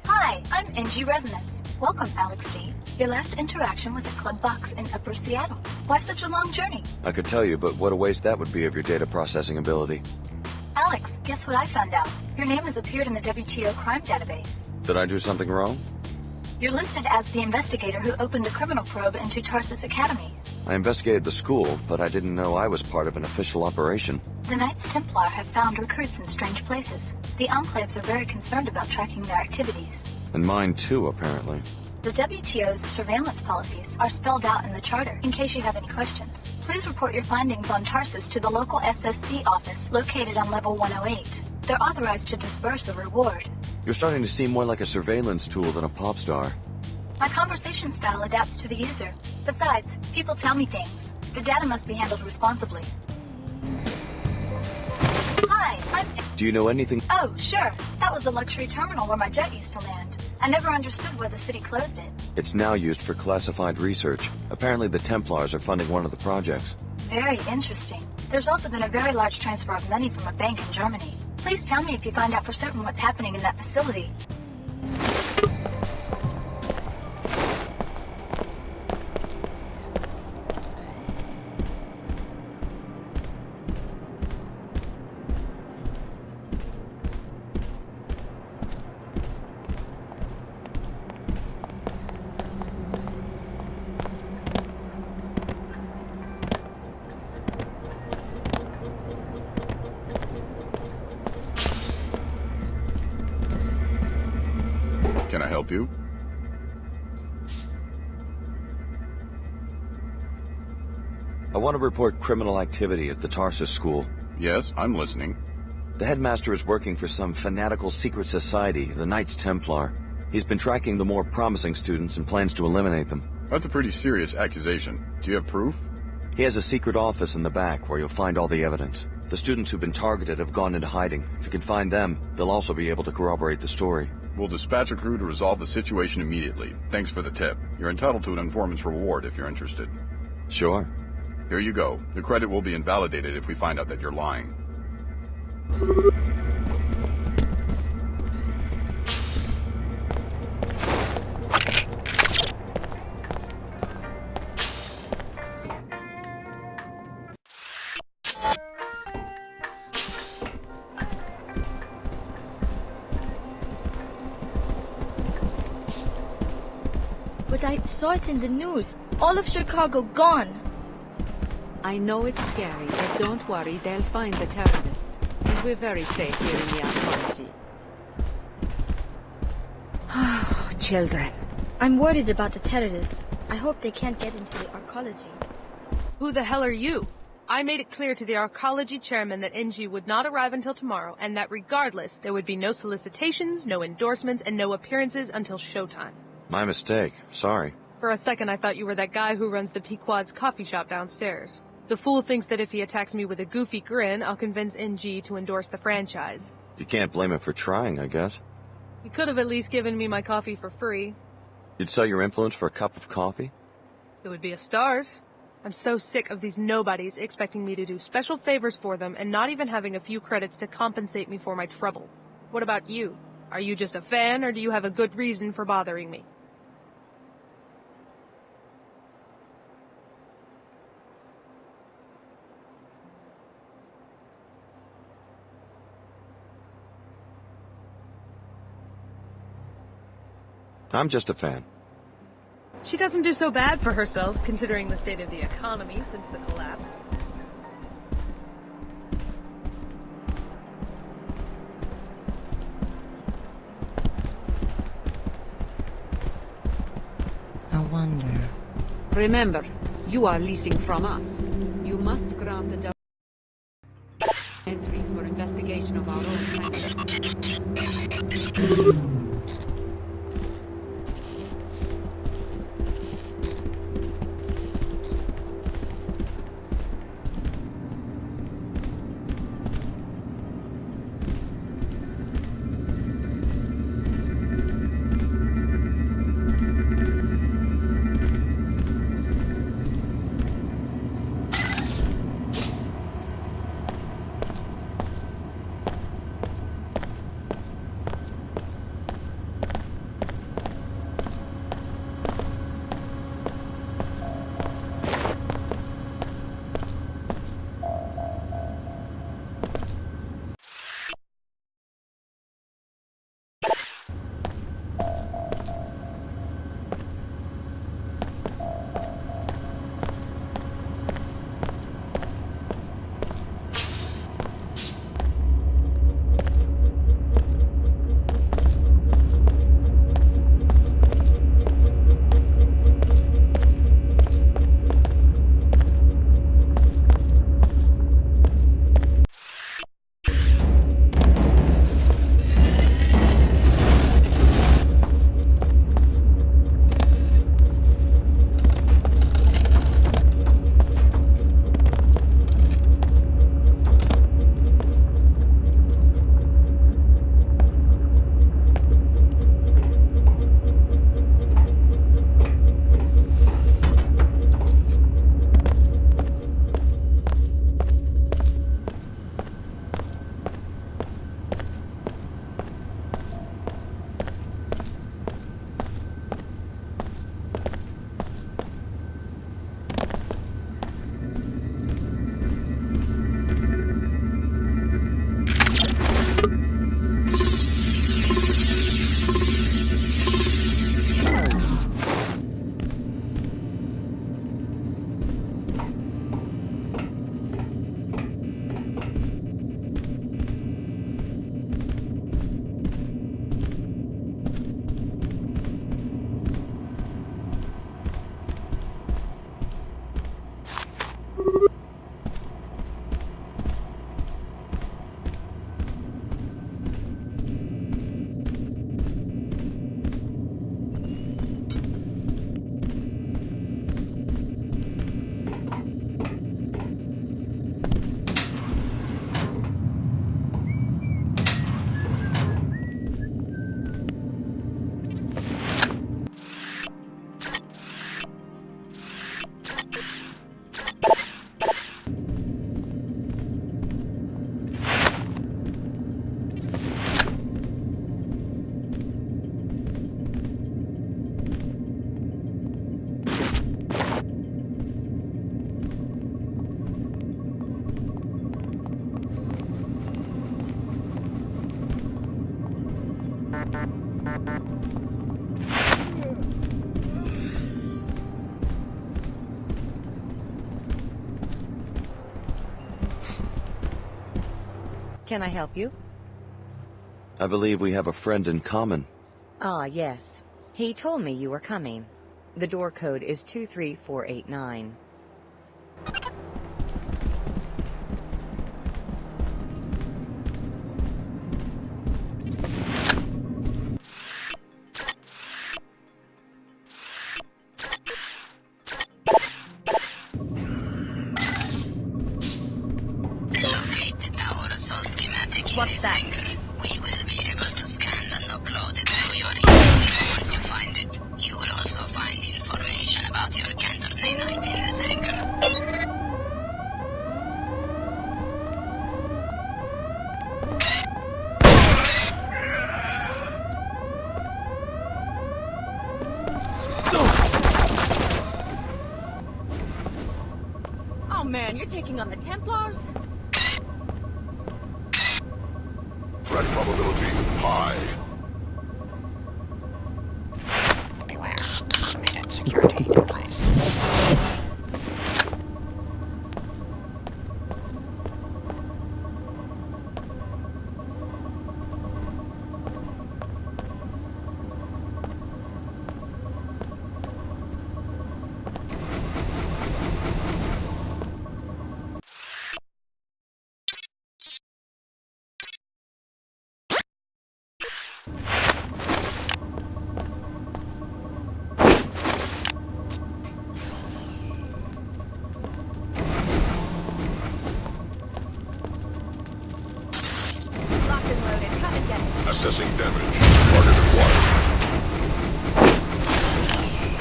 Hi, I'm NG Resonance. Welcome, Alex D. Your last interaction was at Club Box in Upper Seattle. Why such a long journey? I could tell you, but what a waste that would be of your data processing ability. Alex, guess what I found out? Your name has appeared in the WTO crime database. Did I do something wrong? You're listed as the investigator who opened a criminal probe into Tarsus Academy. I investigated the school, but I didn't know I was part of an official operation. The Knights Templar have found recruits in strange places. The Enclaves are very concerned about tracking their activities. And mine too, apparently. The WTO's surveillance policies are spelled out in the charter. In case you have any questions, please report your findings on Tarsus to the local SSC office located on level 108. They're authorized to disburse a reward. You're starting to seem more like a surveillance tool than a pop star. My conversation style adapts to the user. Besides, people tell me things. The data must be handled responsibly. Hi, I'm... Do you know anything? Oh, sure. That was the luxury terminal where my jet used to land. I never understood why the city closed it. It's now used for classified research. Apparently the Templars are funding one of the projects. Very interesting. There's also been a very large transfer of money from a bank in Germany. Please tell me if you find out for certain what's happening in that facility. Can I help you? I want to report criminal activity at the Tarsus school. Yes, I'm listening. The headmaster is working for some fanatical secret society, the Knights Templar. He's been tracking the more promising students and plans to eliminate them. That's a pretty serious accusation. Do you have proof? He has a secret office in the back where you'll find all the evidence. The students who've been targeted have gone into hiding. If you can find them, they'll also be able to corroborate the story. We'll dispatch a crew to resolve the situation immediately. Thanks for the tip. You're entitled to an informant's reward if you're interested. Sure. Here you go. The credit will be invalidated if we find out that you're lying. But I saw it in the news. All of Chicago gone. I know it's scary, but don't worry, they'll find the terrorists. And we're very safe here in the archaeology. Oh, children. I'm worried about the terrorists. I hope they can't get into the archaeology. Who the hell are you? I made it clear to the archaeology chairman that NG would not arrive until tomorrow, and that regardless, there would be no solicitations, no endorsements, and no appearances until showtime. My mistake. Sorry. For a second, I thought you were that guy who runs the Pequod's coffee shop downstairs. The fool thinks that if he attacks me with a goofy grin, I'll convince NG to endorse the franchise. You can't blame him for trying, I guess. He could have at least given me my coffee for free. You'd sell your influence for a cup of coffee? It would be a start. I'm so sick of these nobodies expecting me to do special favors for them and not even having a few credits to compensate me for my trouble. What about you? Are you just a fan, or do you have a good reason for bothering me? I'm just a fan. She doesn't do so bad for herself, considering the state of the economy since the collapse. I wonder. Remember, you are leasing from us. You must grant the entry for investigation of our own premises. Can I help you? I believe we have a friend in common. Ah, yes. He told me you were coming. The door code is 23489. Locate the tower assault schematic in What's this that? hangar. We will be able to scan and upload it to your email. Once you find it, you will also find information about your Cantor nanite in this hangar. Oh man, you're taking on the Templars? Threat probability high. Beware. Automated security in place. Locked and loaded. Come and get it. Assessing damage. Target acquired.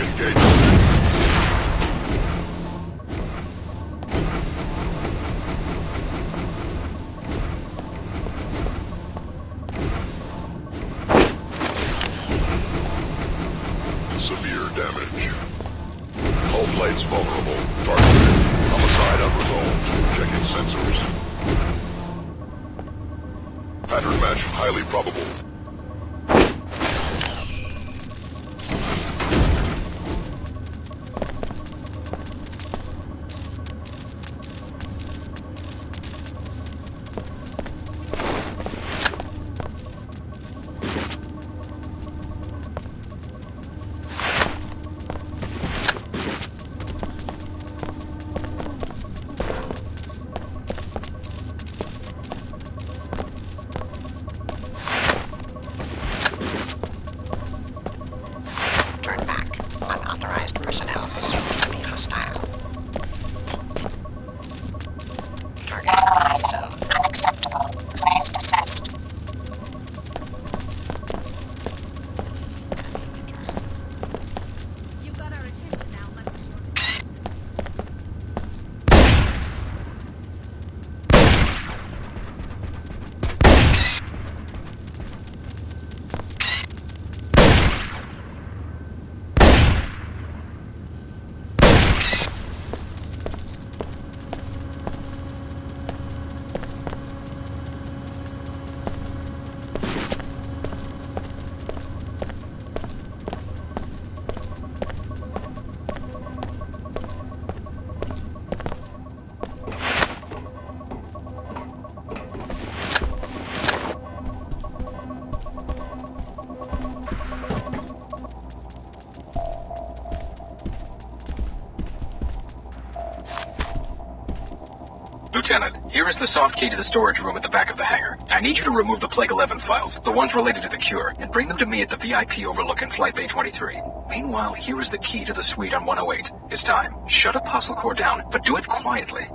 Engage. Severe damage. Hull plates vulnerable. Targeted. Homicide unresolved. Checking sensors. Pattern match highly probable. Turn back. Unauthorized personnel assumed to be hostile. Target zone unacceptable. Please desist. You got our attention now. Let's do it. Lieutenant, here is the soft key to the storage room at the back of the hangar. I need you to remove the Plague 11 files, the ones related to the cure, and bring them to me at the VIP overlook in Flight Bay 23. Meanwhile, here is the key to the suite on 108. It's time. Shut Apostle Core down, but do it quietly.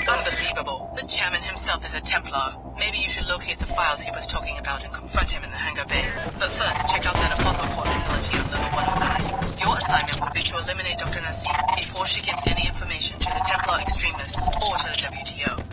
Unbelievable. The chairman himself is a Templar. Maybe you should locate the files he was talking about and confront him in the hangar bay. But first, check out that Apostle Core facility on level 109. Your assignment would be to eliminate Dr. Nassim before she gives any information to the Templar extremists or to the WTO.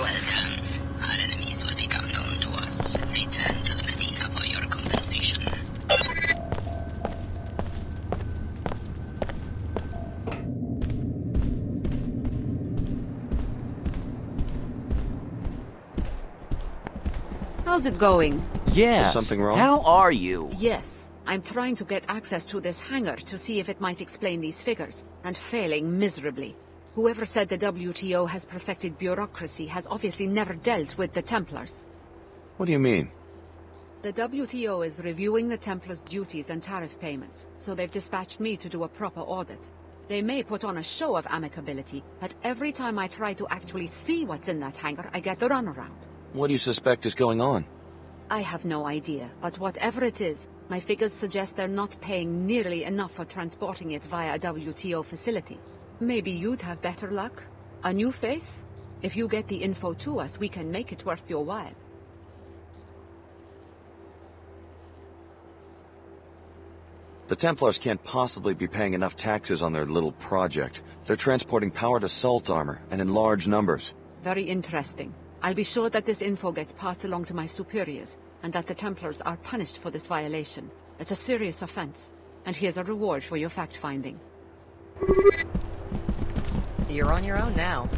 Well done. Our enemies will become known to us. Return to the Medina for your compensation. How's it going? Yes. Is something wrong? How are you? Yes. I'm trying to get access to this hangar to see if it might explain these figures, and failing miserably. Whoever said the WTO has perfected bureaucracy has obviously never dealt with the Templars. What do you mean? The WTO is reviewing the Templars' duties and tariff payments, so they've dispatched me to do a proper audit. They may put on a show of amicability, but every time I try to actually see what's in that hangar, I get the runaround. What do you suspect is going on? I have no idea, but whatever it is, my figures suggest they're not paying nearly enough for transporting it via a WTO facility. Maybe you'd have better luck? A new face? If you get the info to us, we can make it worth your while. The Templars can't possibly be paying enough taxes on their little project. They're transporting powered assault armor, and in large numbers. Very interesting. I'll be sure that this info gets passed along to my superiors, and that the Templars are punished for this violation. It's a serious offense, and here's a reward for your fact-finding. You're on your own now.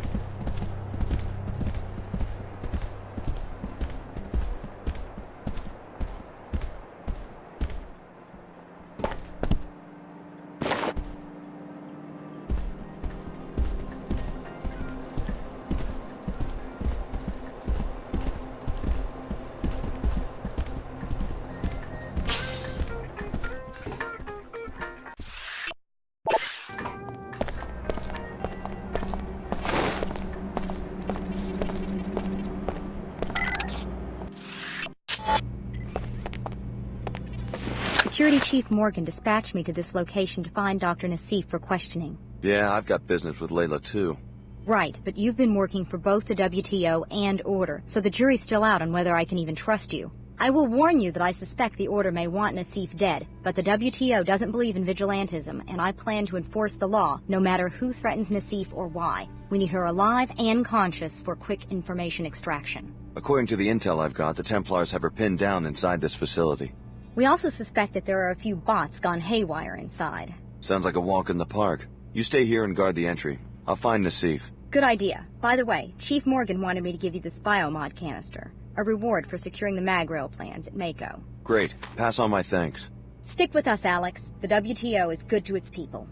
Security Chief Morgan dispatched me to this location to find Dr. Nassif for questioning. Yeah, I've got business with Layla too. Right, but you've been working for both the WTO and Order, so the jury's still out on whether I can even trust you. I will warn you that I suspect the Order may want Nassif dead, but the WTO doesn't believe in vigilantism, and I plan to enforce the law, no matter who threatens Nassif or why. We need her alive and conscious for quick information extraction. According to the intel I've got, the Templars have her pinned down inside this facility. We also suspect that there are a few bots gone haywire inside. Sounds like a walk in the park. You stay here and guard the entry. I'll find Nassif. Good idea. By the way, Chief Morgan wanted me to give you this biomod canister, a reward for securing the mag rail plans at Mako. Great. Pass on my thanks. Stick with us, Alex. The WTO is good to its people.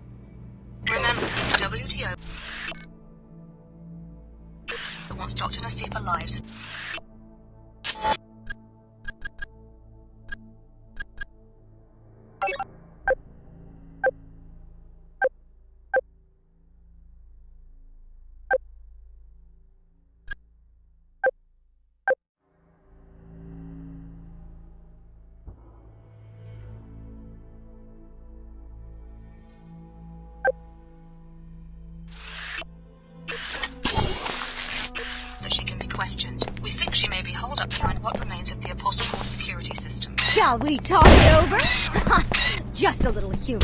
Remember, WTO wants Dr. Nassif alive. Questioned. We think she may be holed up behind what remains of the Apostle Core security system. Shall we talk it over? Just a little humor.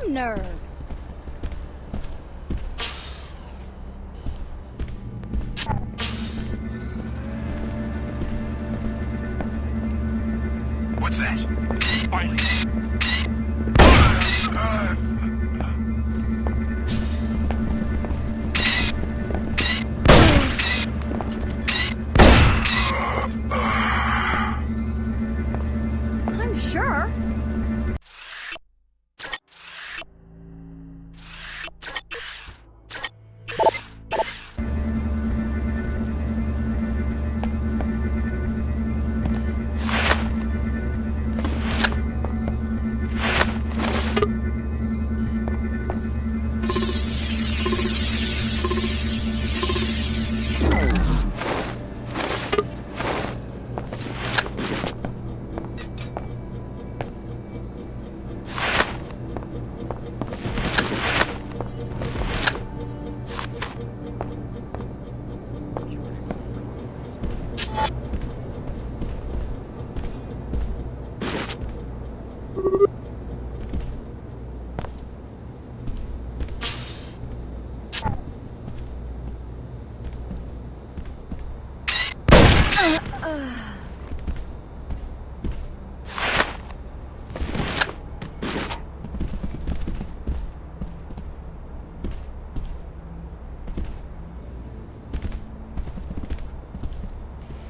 Nerve. What's that? Finally. I'm sure.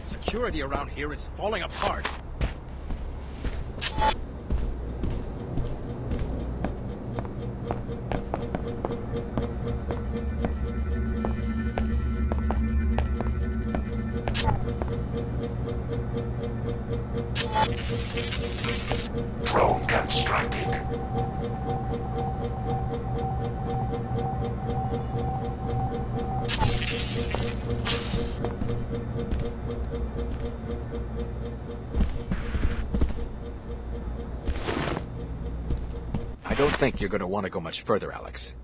Security around here is falling apart. Drone constructed. I don't think you're going to want to go much further, Alex.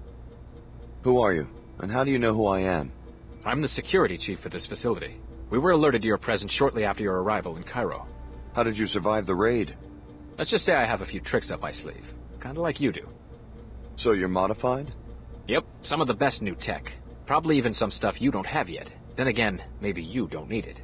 Who are you? And how do you know who I am? I'm the security chief for this facility. We were alerted to your presence shortly after your arrival in Cairo. How did you survive the raid? Let's just say I have a few tricks up my sleeve. Kinda like you do. So you're modified? Yep, some of the best new tech. Probably even some stuff you don't have yet. Then again, maybe you don't need it.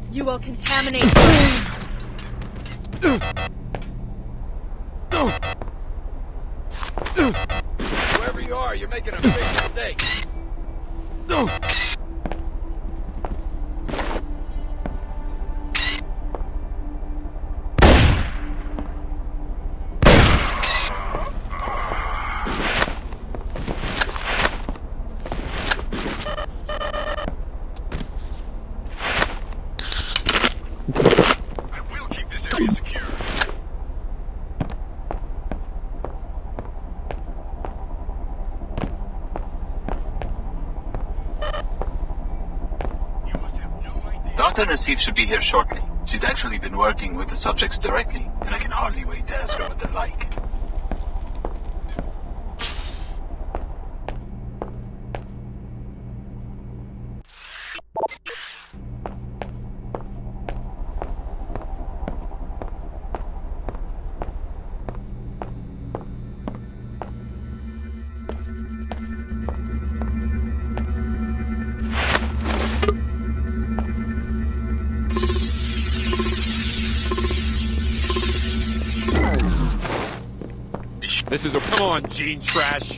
You will contaminate. Whoever you are, you're making a big mistake. I will keep this area secure. Dr. Nassif should be here shortly. She's actually been working with the subjects directly, and I can hardly wait to ask her what they're like. This is a... Come on, gene trash!